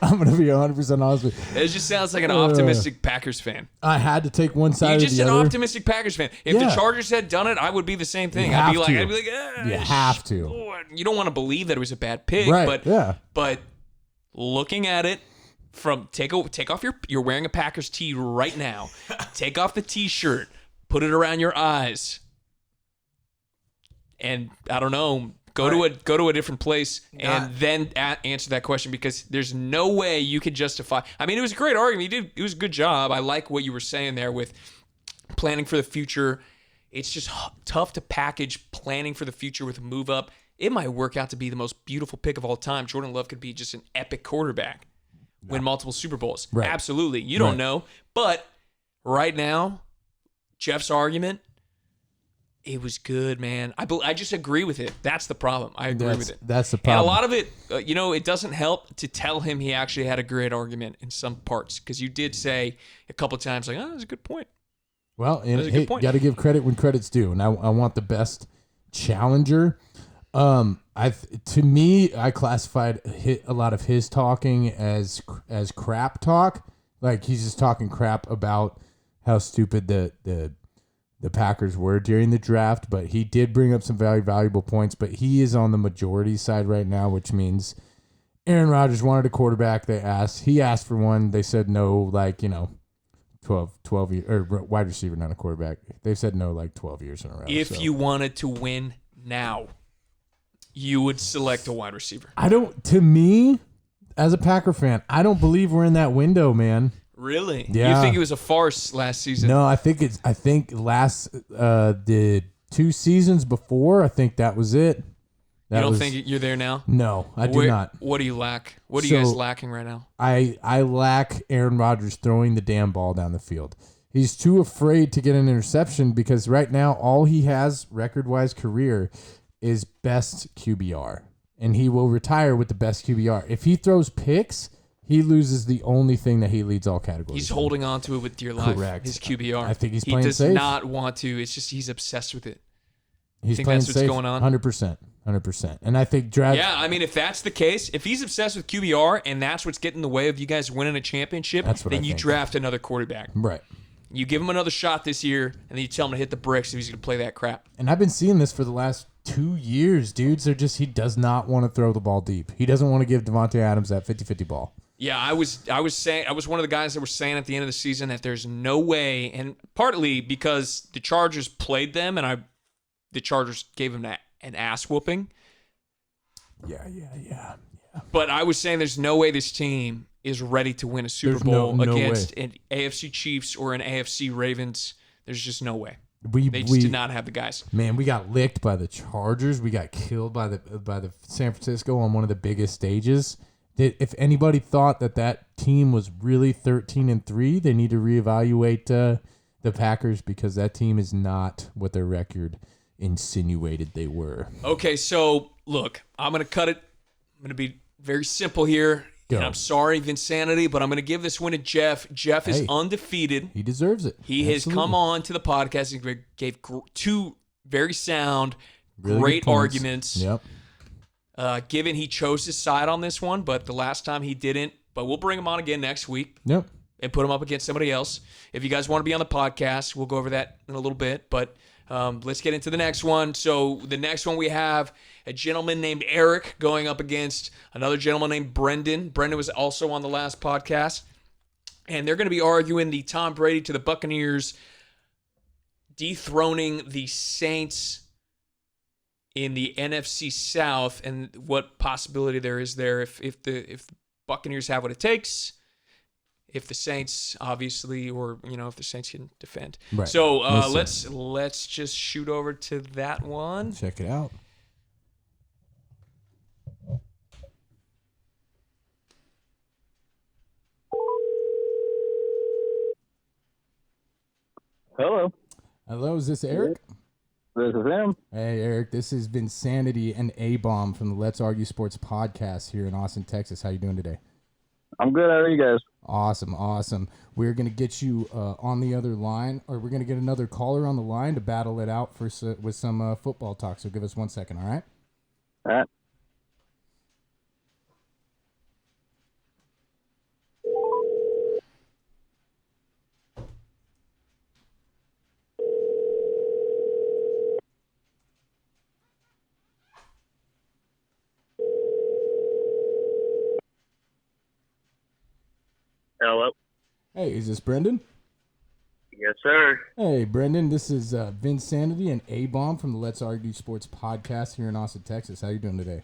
I'm going to be 100% honest with you. It just sounds like an optimistic Packers fan. I had to take one side You're or just the an other. optimistic Packers fan. If the Chargers had done it, I would be the same thing. You I'd be have like, to. You have to. You don't want to believe that it was a bad pick, Right, but yeah. But looking at it from take off you're wearing a Packers tee right now. Take off the t-shirt, put it around your eyes, and I don't know. Go to a different place and then answer that question, because there's no way you could justify. I mean, it was a great argument. It was a good job. I like what you were saying there with planning for the future. It's just tough to package planning for the future with a move up. It might work out to be the most beautiful pick of all time. Jordan Love could be just an epic quarterback, win multiple Super Bowls. Right. Absolutely. You don't know. But right now, Jeff's argument, it was good, man. I just agree with it. That's the problem. I agree with it. That's the problem. And a lot of it, it doesn't help to tell him he actually had a great argument in some parts, because you did say a couple of times, like, that's a good point. Well, and That's a good point. got to give credit when credit's due, and I want the best challenger. To me, I classified a lot of his talking as crap talk. Like, he's just talking crap about how stupid the Packers were during the draft, but he did bring up some very valuable points. But he is on the majority side right now, which means Aaron Rodgers wanted a quarterback. He asked for one. They said no, 12 years, or wide receiver, not a quarterback. They've said no 12 years in a row. If you wanted to win now, you would select a wide receiver. To me, as a Packer fan, I don't believe we're in that window, man. Really? Yeah. You think it was a farce last season? No, I think last the 2 seasons before, I think that was it. You don't think you're there now? No, I do not. What do you lack? What are you guys lacking right now? I lack Aaron Rodgers throwing the damn ball down the field. He's too afraid to get an interception, because right now all he has record-wise career is best QBR, and he will retire with the best QBR. If he throws picks, he loses the only thing that he leads all categories. He's holding on to it with dear life. Correct. His QBR. I think he's playing safe. He does not want to. It's just he's obsessed with it. He's think playing that's what's safe, going on? 100%. And I think Yeah, I mean, if that's the case, if he's obsessed with QBR and that's what's getting in the way of you guys winning a championship, then you draft another quarterback. Right. You give him another shot this year, and then you tell him to hit the bricks if he's going to play that crap. And I've been seeing this for the last 2 years, dudes. He does not want to throw the ball deep. He doesn't want to give Devontae Adams that 50-50 ball. Yeah, I was one of the guys that were saying at the end of the season that there's no way, and partly because the Chargers played them, and the Chargers gave them an ass whooping. Yeah. But I was saying there's no way this team is ready to win a Super Bowl against an AFC Chiefs or an AFC Ravens. There's just no way. They just did not have the guys. Man, we got licked by the Chargers. We got killed by the San Francisco on one of the biggest stages. If anybody thought that team was really 13-3, they need to reevaluate the Packers, because that team is not what their record insinuated they were. Okay, so look, I'm going to cut it. I'm going to be very simple here. Go. And I'm sorry, Vinsanity, but I'm going to give this win to Jeff. Jeff is Hey. undefeated. He deserves it. He has Absolutely. come on to the podcast and gave two very sound, Really great good points. arguments. Yep. Given he chose his side on this one, but the last time he didn't. But we'll bring him on again next week Yep. and put him up against somebody else. If you guys want to be on the podcast, we'll go over that in a little bit. But let's get into the next one. So the next one we have a gentleman named Eric going up against another gentleman named Brendan. Brendan was also on the last podcast. And they're going to be arguing the Tom Brady to the Buccaneers dethroning the Saints in the NFC South and what possibility there is there if the Buccaneers have what it takes, if the Saints obviously, or if the Saints can defend. Right. So Listen. let's just shoot over to that one. Check it out. Hello. Hello, is this Eric? This is him. Hey, Eric, this is Vinsanity and A-Bomb from the Let's Argue Sports podcast here in Austin, Texas. How you doing today? I'm good. How are you guys? Awesome. We're going to get you on the other line, or we're going to get another caller on the line to battle it out with some football talk. So give us 1 second, all right? All right. Hello. Hey, is this Brendan? Yes, sir. Hey, Brendan, this is Vinsanity and A-Bomb from the Let's Argue Sports podcast here in Austin, Texas. How you doing today?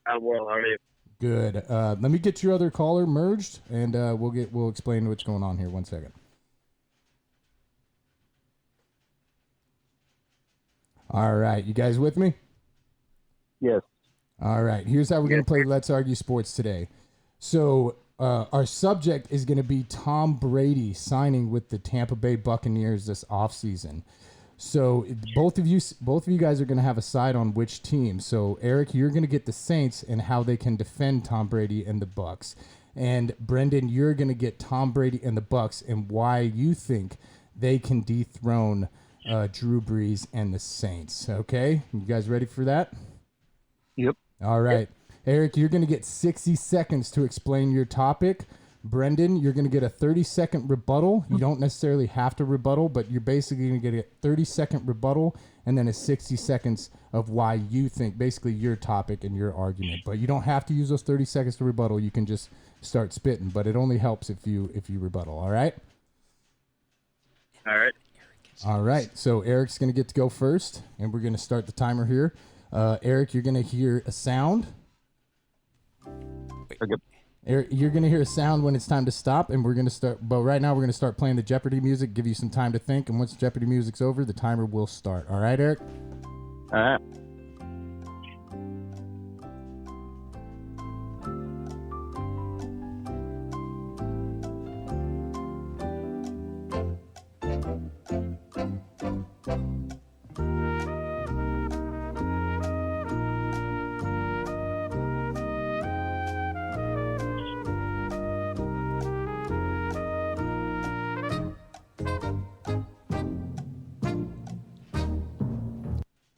I'm well. How are you? Good. Let me get your other caller merged, and we'll explain what's going on here. 1 second. All right, you guys with me? Yes. All right, here's how we're going to play Let's Argue Sports today. So our subject is going to be Tom Brady signing with the Tampa Bay Buccaneers this offseason. So both of you guys are going to have a side on which team. So Eric, you're going to get the Saints and how they can defend Tom Brady and the Bucs. And Brendan, you're going to get Tom Brady and the Bucs and why you think they can dethrone Drew Brees and the Saints. Okay, you guys ready for that? Yep. All right. Eric, you're going to get 60 seconds to explain your topic. Brendan, you're going to get a 30-second rebuttal. You don't necessarily have to rebuttal, but you're basically going to get a 30-second rebuttal and then a 60 seconds of why you think, basically your topic and your argument. But you don't have to use those 30 seconds to rebuttal. You can just start spitting, but it only helps if you rebuttal, all right? All right. All right. So Eric's going to get to go first, and we're going to start the timer here. Eric, you're going to hear a sound. Okay. Eric, you're going to hear a sound when it's time to stop, and we're going to start. But right now, we're going to start playing the Jeopardy music, give you some time to think, and once Jeopardy music's over, the timer will start. All right, Eric? All right.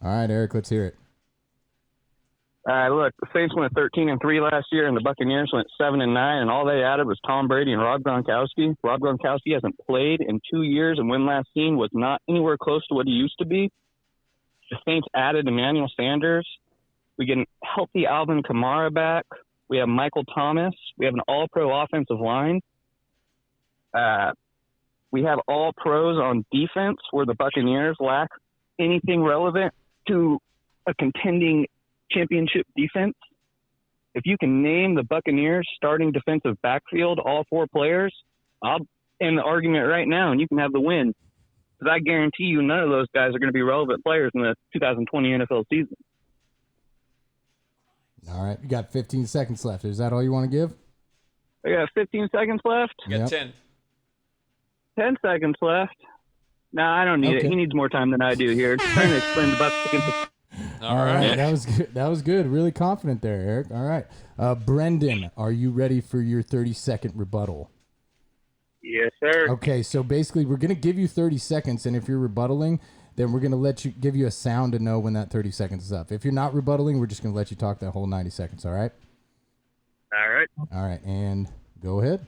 All right, Eric, let's hear it. Look, the Saints went 13-3 last year, and the Buccaneers went 7-9, and all they added was Tom Brady and Rob Gronkowski. Rob Gronkowski hasn't played in 2 years, and when last seen was not anywhere close to what he used to be. The Saints added Emmanuel Sanders. We get a healthy Alvin Kamara back. We have Michael Thomas. We have an all-pro offensive line. We have all pros on defense, where the Buccaneers lack anything relevant to a contending championship defense. If you can name the Buccaneers starting defensive backfield, all four players, I'll end the argument right now, and you can have the win. Because I guarantee you none of those guys are going to be relevant players in the 2020 NFL season. All right, you got 15 seconds left. Is that all you want to give? I got 15 seconds left. You got Yep. 10. 10 seconds left. No, I don't need it. Okay. He needs more time than I do here. Trying to explain the Bucs against the All right. That was good. That was good. Really confident there, Eric. All right. Brendan, are you ready for your 30-second rebuttal? Yes, sir. Okay, so basically we're going to give you 30 seconds, and if you're rebuttaling, then we're going to give you a sound to know when that 30 seconds is up. If you're not rebuttaling, we're just going to let you talk that whole 90 seconds, all right? All right. All right, and go ahead.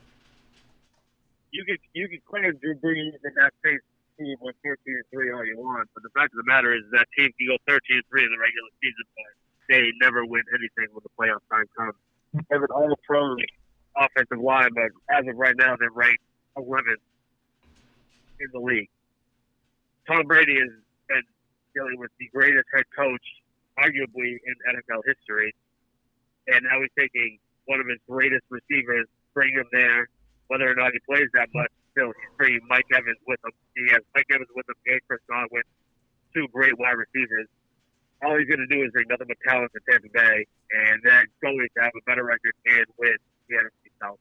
You could claim Drew Brees and that same team went 14-3 all you want, but the fact of the matter is that team can go 13-3 in the regular season, but they never win anything when the playoff time comes. They have an all-pro offensive line, but as of right now, they're ranked 11th in the league. Tom Brady has been dealing with the greatest head coach, arguably, in NFL history, and now he's taking one of his greatest receivers, bring him there, whether or not he plays that much, still he's bringing Mike Evans with him. He has Mike Evans with him and Chris Godwin, two great wide receivers. All he's going to do is bring nothing but talent to Tampa Bay, and they're going to have a better record and win the NFC South.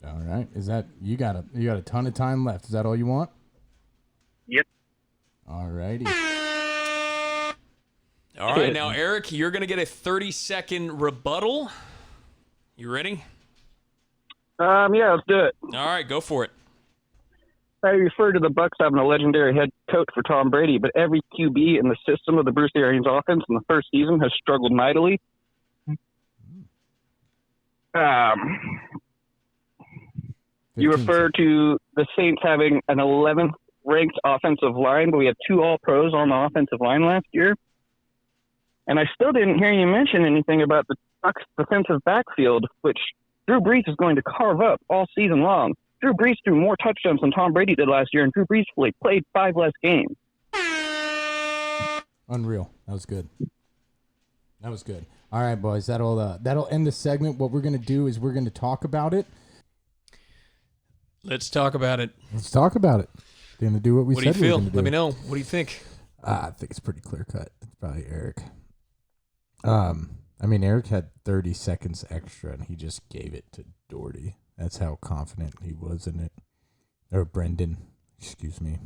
All right. Is that you got a ton of time left? Is that all you want? Yep. All righty. All right, now Eric, you're going to get a 30-second rebuttal. You ready? Yeah, let's do it. All right, go for it. I refer to the Bucs having a legendary head coach for Tom Brady, but every QB in the system of the Bruce Arians offense in the first season has struggled mightily. You refer to the Saints having an 11th ranked offensive line, but we had 2 All-Pros on the offensive line last year. And I still didn't hear you mention anything about the Bucs defensive backfield, which Drew Brees is going to carve up all season long. Drew Brees threw more touchdowns than Tom Brady did last year, and Drew Brees played 5 less games. Unreal. That was good. That was good. All right, boys. That'll end the segment. What we're going to do is we're going to talk about it. Let's talk about it. Let's talk about it. Going to do what we What do you said we were feel? going to do. Let me know. What do you think? I think it's pretty clear cut. It's probably Eric. I mean, Eric had 30 seconds extra, and he just gave it to Doherty. That's how confident he was in it. Or Brendan, excuse me.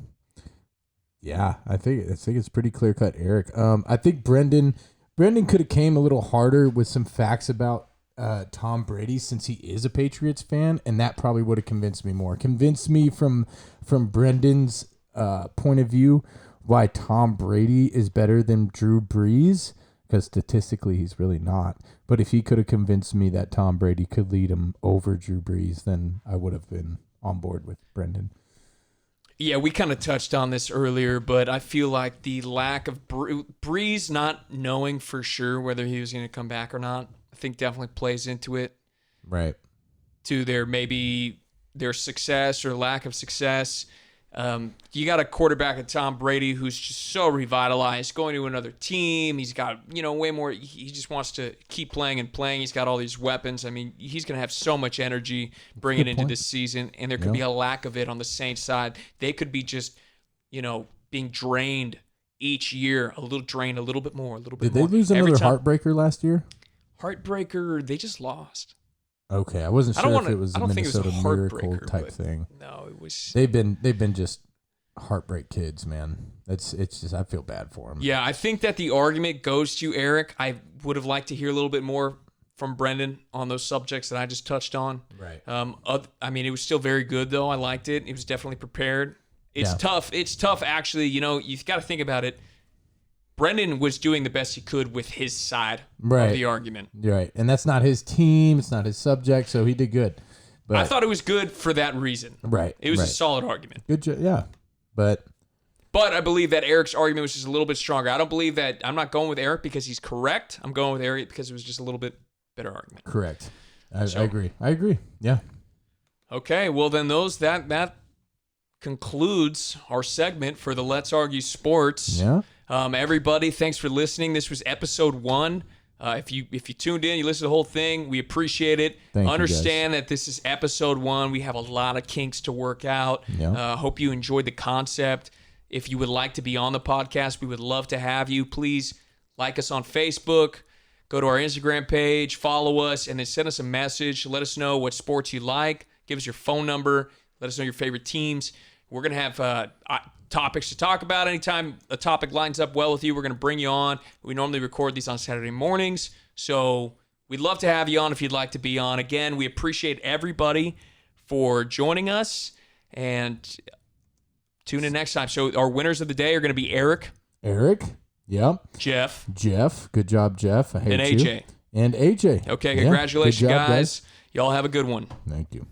Yeah, I think it's pretty clear cut, Eric. I think Brendan could have came a little harder with some facts about Tom Brady since he is a Patriots fan, and that probably would have convinced me more. Convinced me from Brendan's point of view why Tom Brady is better than Drew Brees, because statistically he's really not. But if he could have convinced me that Tom Brady could lead him over Drew Brees, then I would have been on board with Brendan. Yeah, we kind of touched on this earlier, but I feel like the lack of Brees not knowing for sure whether he was going to come back or not, I think definitely plays into it. Right. To their success or lack of success. You got a quarterback at Tom Brady who's just so revitalized, going to another team. He's got, way more. He just wants to keep playing and playing. He's got all these weapons. I mean, he's going to have so much energy bringing into this season, and there could be a lack of it on the Saints side. They could be just, being drained each year, a little bit more, a little bit more. Did they lose another heartbreaker last year? Heartbreaker, they just lost. Okay, I wasn't sure if it was a Minnesota Miracle type thing. No, it was. They've been just heartbreak kids, man. It's just I feel bad for them. Yeah, I think that the argument goes to Eric. I would have liked to hear a little bit more from Brendan on those subjects that I just touched on. Right. I mean, it was still very good though. I liked it. It was definitely prepared. It's tough. It's tough, actually. You've got to think about it. Brendan was doing the best he could with his side of the argument. Right. And that's not his team. It's not his subject, so he did good. But I thought it was good for that reason. Right. It was a solid argument. Good job. Yeah. But I believe that Eric's argument was just a little bit stronger. I don't believe that. I'm not going with Eric because he's correct. I'm going with Eric because it was just a little bit better argument. Correct. I agree. Yeah. Okay. Well, then that concludes our segment for the Let's Argue Sports. Yeah. Everybody, thanks for listening. This was episode 1. If you tuned in, you listened to the whole thing, we appreciate it. Understand that this is episode 1. We have a lot of kinks to work out. Yeah. Hope you enjoyed the concept. If you would like to be on the podcast, we would love to have you. Please like us on Facebook, go to our Instagram page, follow us, and then send us a message. Let us know what sports you like. Give us your phone number. Let us know your favorite teams. We're going to have topics to talk about. Anytime a topic lines up well with you, we're going to bring you on. We normally record these on Saturday mornings, so we'd love to have you on if you'd like to be on. Again, we appreciate everybody for joining us, and tune in next time. So our winners of the day are going to be Eric. Yep. Jeff. Good job, Jeff. I hate and AJ. You. And AJ. Okay, congratulations, Good job, guys. Y'all have a good one. Thank you.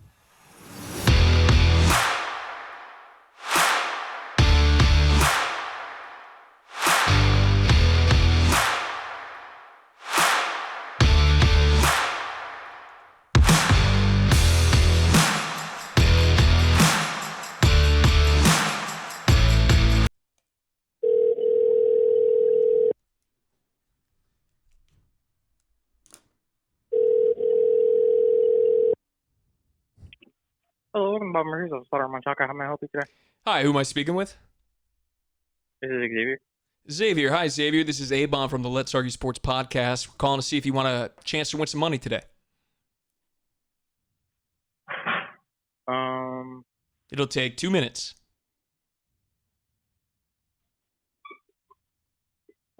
Hello, welcome to Bob Murray's. I'll start on my talker. How may I help you today? Hi, who am I speaking with? This is Xavier. Xavier. Hi, Xavier. This is A-Bomb from the Let's Argue Sports podcast. We're calling to see if you want a chance to win some money today. It'll take 2 minutes.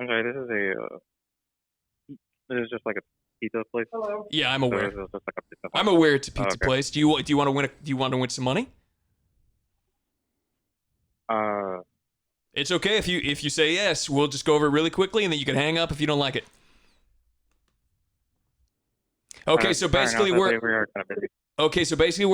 I'm sorry, this is just like a pizza place. Hello. Yeah, I'm aware. So just like a pizza place? I'm aware it's a pizza okay. place. Do you want to win? Do you want to win some money? It's okay if you say yes. We'll just go over it really quickly, and then you can hang up if you don't like it. Okay, so basically we're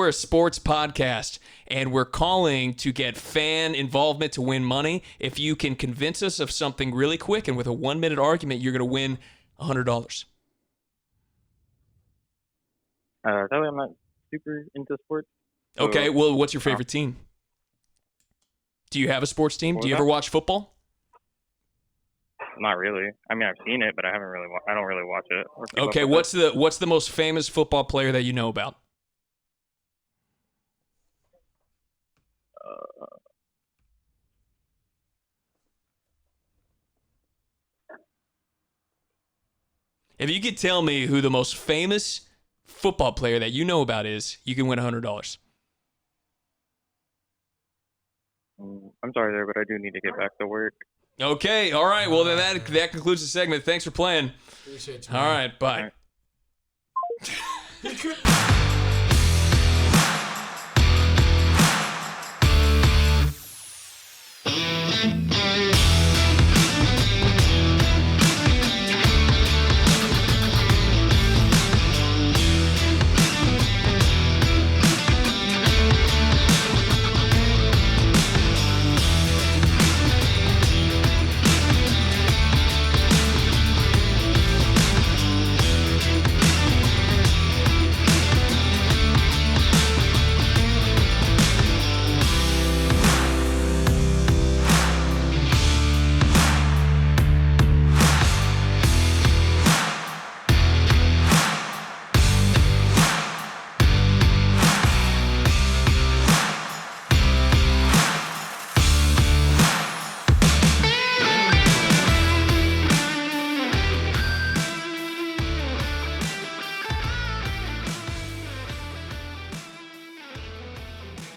a sports podcast, and we're calling to get fan involvement to win money. If you can convince us of something really quick and with a 1-minute argument, you're going to win $100. That way I'm not super into sports. So, okay, well, what's your favorite team? Do you have a sports team? Do you ever watch football? Not really. I mean, I've seen it, but I don't really watch it. Okay, what's the most famous football player that you know about? If you could tell me who the most famous football player that you know about is, you can win $100. I'm sorry there, but I do need to get back to work. Okay, all right. Well, then that concludes the segment. Thanks for playing. Appreciate you. All right, bye. All right.